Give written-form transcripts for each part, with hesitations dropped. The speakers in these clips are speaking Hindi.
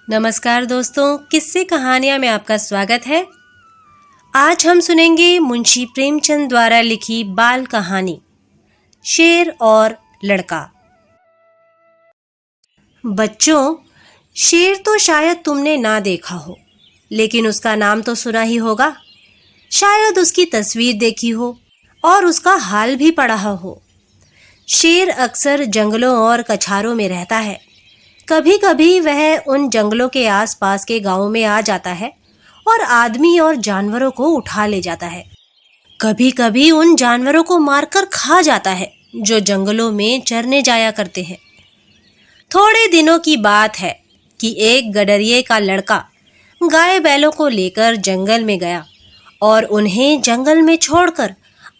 नमस्कार दोस्तों, किस्से कहानियाँ में आपका स्वागत है। आज हम सुनेंगे मुंशी प्रेमचंद द्वारा लिखी बाल कहानी शेर और लड़का। बच्चों, शेर तो शायद तुमने ना देखा हो, लेकिन उसका नाम तो सुना ही होगा। शायद उसकी तस्वीर देखी हो और उसका हाल भी पढ़ा हो। शेर अक्सर जंगलों और कछारों में रहता है। कभी कभी वह उन जंगलों के आसपास के गांवों में आ जाता है और आदमी और जानवरों को उठा ले जाता है। कभी कभी उन जानवरों को मारकर खा जाता है जो जंगलों में चरने जाया करते हैं। थोड़े दिनों की बात है कि एक गडरिये का लड़का गाय बैलों को लेकर जंगल में गया और उन्हें जंगल में छोड़कर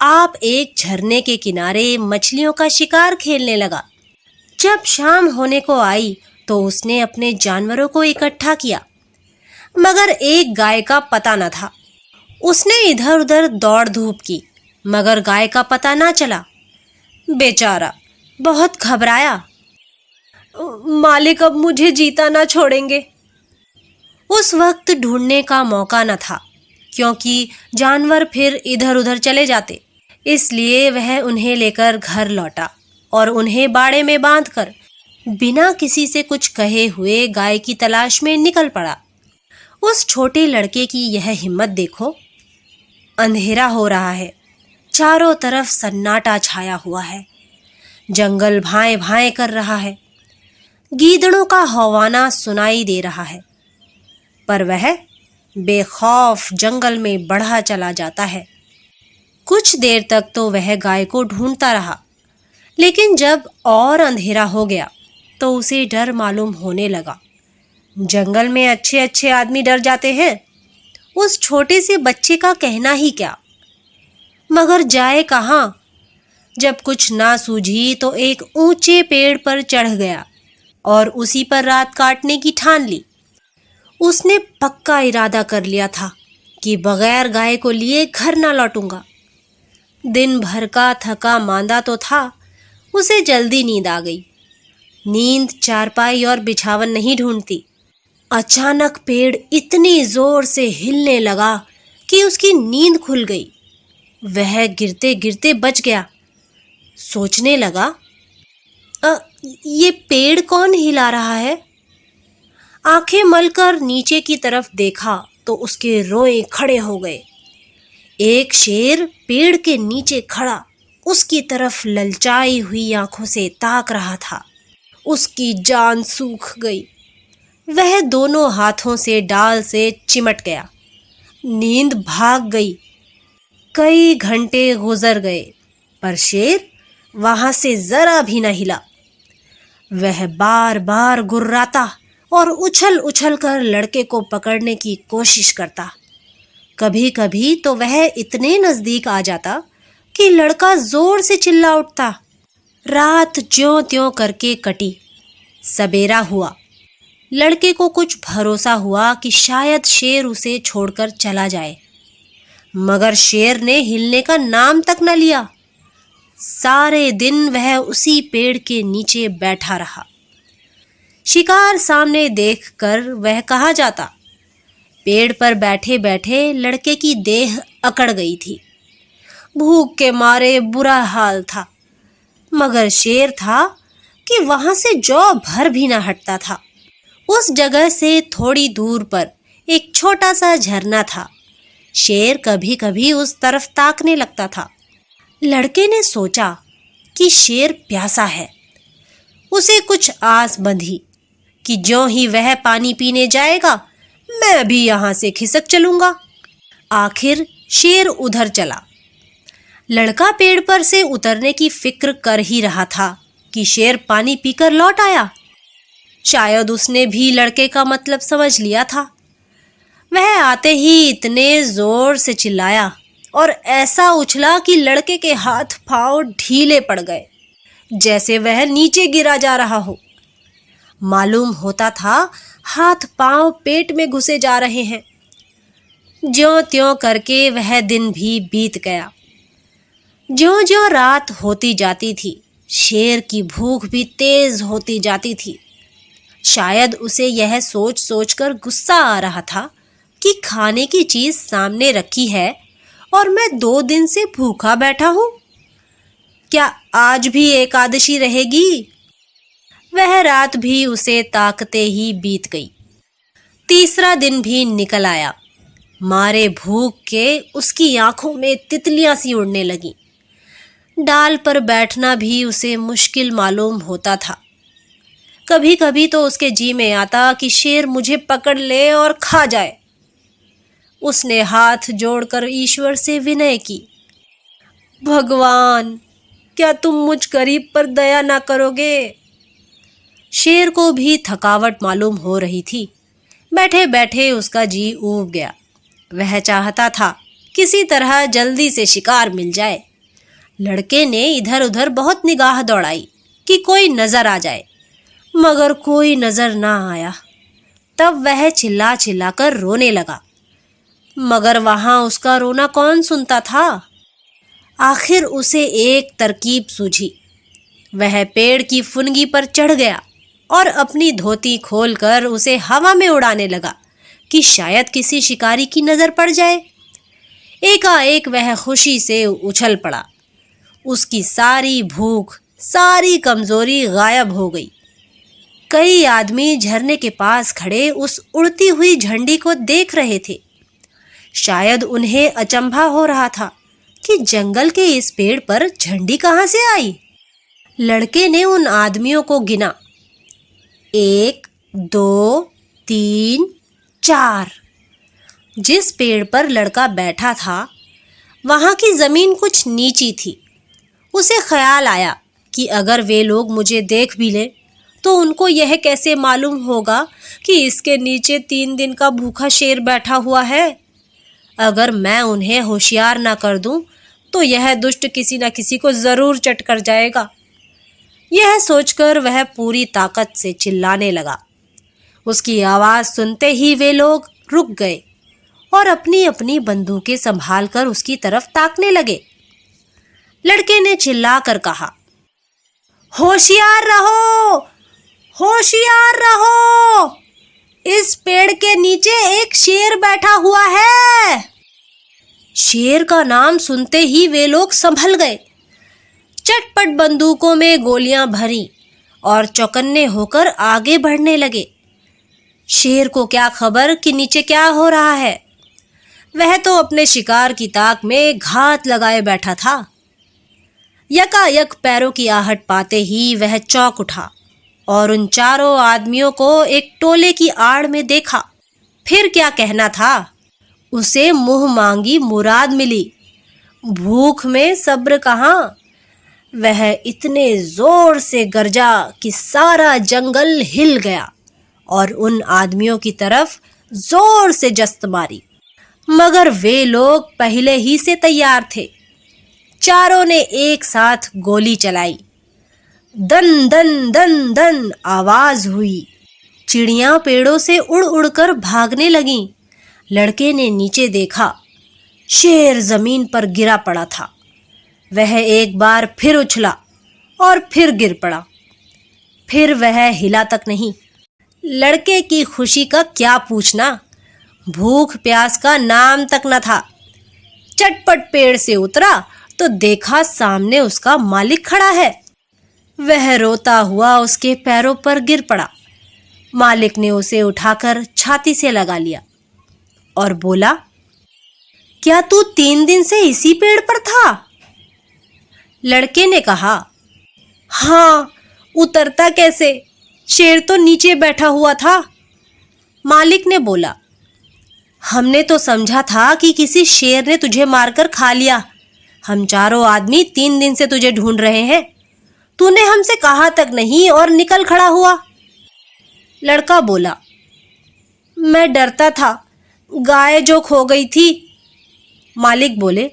आप एक झरने के किनारे मछलियों का शिकार खेलने लगा। जब शाम होने को आई तो उसने अपने जानवरों को इकट्ठा किया, मगर एक गाय का पता न था। उसने इधर उधर दौड़ धूप की, मगर गाय का पता ना चला। बेचारा बहुत घबराया। मालिक अब मुझे जीता ना छोड़ेंगे। उस वक्त ढूंढने का मौका न था, क्योंकि जानवर फिर इधर उधर चले जाते। इसलिए वह उन्हें लेकर घर लौटा और उन्हें बाड़े में बांधकर बिना किसी से कुछ कहे हुए गाय की तलाश में निकल पड़ा। उस छोटे लड़के की यह हिम्मत देखो। अंधेरा हो रहा है, चारों तरफ सन्नाटा छाया हुआ है, जंगल भाएं भाएं कर रहा है, गीदड़ों का हौवाना सुनाई दे रहा है, पर वह बेखौफ जंगल में बढ़ा चला जाता है। कुछ देर तक तो वह गाय को ढूंढता रहा, लेकिन जब और अंधेरा हो गया तो उसे डर मालूम होने लगा। जंगल में अच्छे अच्छे आदमी डर जाते हैं, उस छोटे से बच्चे का कहना ही क्या। मगर जाए कहाँ। जब कुछ ना सूझी तो एक ऊंचे पेड़ पर चढ़ गया और उसी पर रात काटने की ठान ली। उसने पक्का इरादा कर लिया था कि बगैर गाय को लिए घर ना लौटूंगा। दिन भर का थका मांदा तो था, उसे जल्दी नींद आ गई। नींद चारपाई और बिछावन नहीं ढूंढती। अचानक पेड़ इतनी जोर से हिलने लगा कि उसकी नींद खुल गई। वह गिरते गिरते बच गया। सोचने लगा, ये पेड़ कौन हिला रहा है? आंखें मलकर नीचे की तरफ देखा तो उसके रोए खड़े हो गए। एक शेर पेड़ के नीचे खड़ा उसकी तरफ ललचाई हुई आंखों से ताक रहा था। उसकी जान सूख गई। वह दोनों हाथों से डाल से चिमट गया। नींद भाग गई। कई घंटे गुजर गए, पर शेर वहां से जरा भी न हिला। वह बार बार गुर्राता और उछल उछल कर लड़के को पकड़ने की कोशिश करता। कभी कभी तो वह इतने नजदीक आ जाता कि लड़का जोर से चिल्ला उठता। रात ज्यों त्यों करके कटी। सबेरा हुआ। लड़के को कुछ भरोसा हुआ कि शायद शेर उसे छोड़कर चला जाए, मगर शेर ने हिलने का नाम तक न लिया। सारे दिन वह उसी पेड़ के नीचे बैठा रहा। शिकार सामने देखकर वह कहाँ जाता। पेड़ पर बैठे बैठे लड़के की देह अकड़ गई थी। भूख के मारे बुरा हाल था, मगर शेर था कि वहां से जौ भर भी ना हटता था। उस जगह से थोड़ी दूर पर एक छोटा सा झरना था। शेर कभी कभी उस तरफ ताकने लगता था। लड़के ने सोचा कि शेर प्यासा है। उसे कुछ आस बंधी कि ज्यों ही वह पानी पीने जाएगा, मैं भी यहां से खिसक चलूंगा। आखिर शेर उधर चला। लड़का पेड़ पर से उतरने की फिक्र कर ही रहा था कि शेर पानी पीकर लौट आया। शायद उसने भी लड़के का मतलब समझ लिया था। वह आते ही इतने जोर से चिल्लाया और ऐसा उछला कि लड़के के हाथ पांव ढीले पड़ गए, जैसे वह नीचे गिरा जा रहा हो। मालूम होता था हाथ पांव पेट में घुसे जा रहे हैं। ज्यों त्यों करके वह दिन भी बीत गया। ज्यों ज्यों रात होती जाती थी, शेर की भूख भी तेज होती जाती थी। शायद उसे यह सोच सोचकर गुस्सा आ रहा था कि खाने की चीज सामने रखी है और मैं 2 दिन से भूखा बैठा हूं। क्या आज भी एकादशी रहेगी? वह रात भी उसे ताकते ही बीत गई। तीसरा दिन भी निकल आया। मारे भूख के उसकी आंखों में तितलियां सी उड़ने लगीं। डाल पर बैठना भी उसे मुश्किल मालूम होता था। कभी कभी तो उसके जी में आता कि शेर मुझे पकड़ ले और खा जाए। उसने हाथ जोड़कर ईश्वर से विनय की, भगवान, क्या तुम मुझ गरीब पर दया ना करोगे? शेर को भी थकावट मालूम हो रही थी। बैठे बैठे उसका जी ऊब गया। वह चाहता था किसी तरह जल्दी से शिकार मिल जाए। लड़के ने इधर उधर बहुत निगाह दौड़ाई कि कोई नजर आ जाए, मगर कोई नजर ना आया। तब वह चिल्ला चिल्लाकर रोने लगा, मगर वहां उसका रोना कौन सुनता था? आखिर उसे एक तरकीब सूझी। वह पेड़ की फुनगी पर चढ़ गया और अपनी धोती खोलकर उसे हवा में उड़ाने लगा कि शायद किसी शिकारी की नजर पड़ जाए। एकाएक वह खुशी से उछल पड़ा। उसकी सारी भूख, सारी कमजोरी गायब हो गई। कई आदमी झरने के पास खड़े उस उड़ती हुई झंडी को देख रहे थे। शायद उन्हें अचंभा हो रहा था कि जंगल के इस पेड़ पर झंडी कहां से आई। लड़के ने उन आदमियों को गिना, 1, 2, 3, 4। जिस पेड़ पर लड़का बैठा था वहां की जमीन कुछ नीची थी। उसे ख्याल आया कि अगर वे लोग मुझे देख भी ले तो उनको यह कैसे मालूम होगा कि इसके नीचे 3 दिन का भूखा शेर बैठा हुआ है। अगर मैं उन्हें होशियार ना कर दूं तो यह दुष्ट किसी न किसी को जरूर चट कर जाएगा। यह सोचकर वह पूरी ताकत से चिल्लाने लगा। उसकी आवाज सुनते ही वे लोग रुक गए और अपनी अपनी बंदूकें संभालकर उसकी तरफ ताकने लगे। लड़के ने चिल्लाकर कहा, होशियार रहो, होशियार रहो, इस पेड़ के नीचे एक शेर बैठा हुआ है। शेर का नाम सुनते ही वे लोग संभल गए। चटपट बंदूकों में गोलियां भरी और चौकन्ने होकर आगे बढ़ने लगे। शेर को क्या खबर कि नीचे क्या हो रहा है। वह तो अपने शिकार की ताक में घात लगाए बैठा था। यकायक पैरों की आहट पाते ही वह चौंक उठा और उन चारों आदमियों को एक टोले की आड़ में देखा। फिर क्या कहना था, उसे मुंह मांगी मुराद मिली। भूख में सब्र कहाँ। वह इतने जोर से गरजा कि सारा जंगल हिल गया और उन आदमियों की तरफ जोर से जस्त मारी, मगर वे लोग पहले ही से तैयार थे। चारों ने एक साथ गोली चलाई। दन दन दन दन आवाज हुई। चिड़ियां पेड़ों से उड़ उड़कर भागने लगीं। लड़के ने नीचे देखा, शेर जमीन पर गिरा पड़ा था। वह एक बार फिर उछला और फिर गिर पड़ा। फिर वह हिला तक नहीं। लड़के की खुशी का क्या पूछना, भूख प्यास का नाम तक न था। चटपट पेड़ से उतरा तो देखा सामने उसका मालिक खड़ा है। वह रोता हुआ उसके पैरों पर गिर पड़ा। मालिक ने उसे उठाकर छाती से लगा लिया और बोला, क्या तू 3 दिन से इसी पेड़ पर था? लड़के ने कहा, हाँ, उतरता कैसे, शेर तो नीचे बैठा हुआ था। मालिक ने बोला, हमने तो समझा था कि किसी शेर ने तुझे मारकर खा लिया। हम चारों आदमी 3 दिन से तुझे ढूंढ रहे हैं। तूने हमसे कहा तक नहीं और निकल खड़ा हुआ। लड़का बोला, मैं डरता था, गाय जो खो गई थी। मालिक बोले,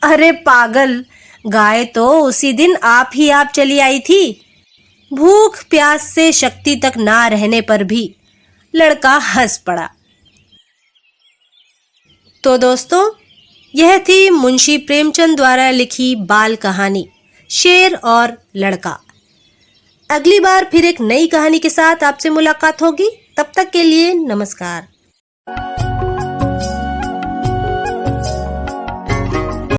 अरे पागल, गाय तो उसी दिन आप ही आप चली आई थी। भूख प्यास से शक्ति तक ना रहने पर भी लड़का हंस पड़ा। तो दोस्तों, यह थी मुंशी प्रेमचंद द्वारा लिखी बाल कहानी शेर और लड़का। अगली बार फिर एक नई कहानी के साथ आपसे मुलाकात होगी। तब तक के लिए नमस्कार।